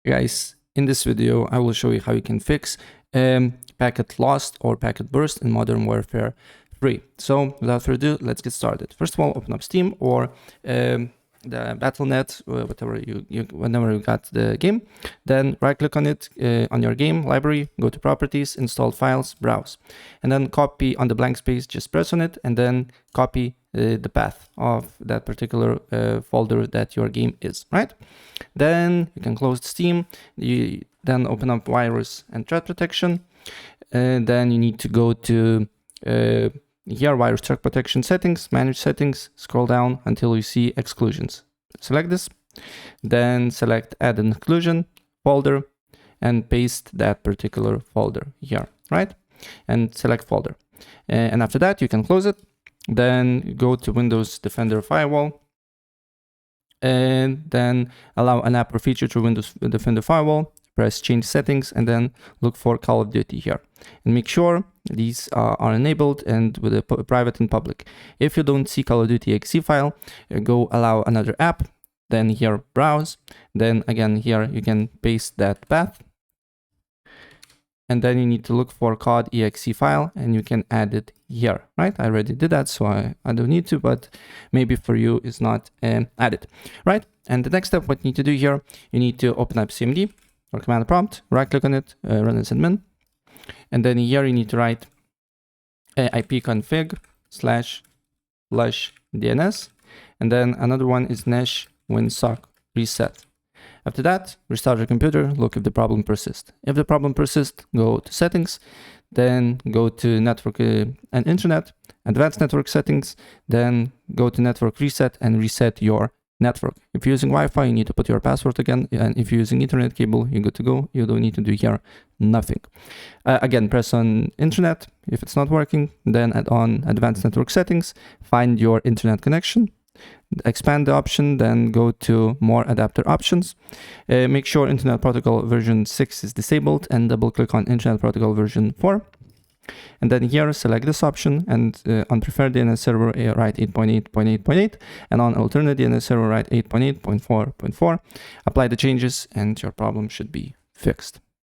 Guys, in this video, I will show you how you can fix packet lost or packet burst in Modern Warfare 3. So without further ado, let's get started. First of all, open up Steam or the Battle.net, whenever you got the game. Then right click on it on your game library, go to properties, install files, browse, and then copy on the blank space, just press on it and then copy the path of that particular folder that your game is, right? Then you can close Steam, you then open up virus and threat protection, and then you need to go to here, virus threat protection settings, manage settings, scroll down until you see exclusions. Select this, then select add an exclusion folder and paste that particular folder here, right? And select folder. And after that, you can close it. Then go to Windows Defender Firewall and then allow an app or feature through Windows Defender Firewall. Press change settings and then look for Call of Duty here and make sure these are enabled and with a private and public. If you don't see Call of Duty exe file, go allow another app, then here browse, then again here you can paste that path, and then you need to look for COD exe file and you can add it here, right? I already did that, so I don't need to, but maybe for you it's not added, right? And the next step, what you need to do here, you need to open up CMD or command prompt, right click on it, run as admin. And then here you need to write ipconfig/flush DNS. And then another one is nesh winsock reset. After that, restart your computer, look if the problem persists. If the problem persists, go to settings, then go to network and internet, advanced network settings, then go to network reset and reset your network. If you're using Wi-Fi, you need to put your password again, and if you're using Ethernet cable, you're good to go. You don't need to do here nothing. Again, press on internet. If it's not working, then add on advanced network settings, find your internet connection, expand the option, then go to more adapter options. Make sure Internet Protocol version 6 is disabled and double click on Internet Protocol version 4. And then here, select this option, and on preferred DNS server, write 8.8.8.8, and on alternate DNS server, write 8.8.4.4. Apply the changes, and your problem should be fixed.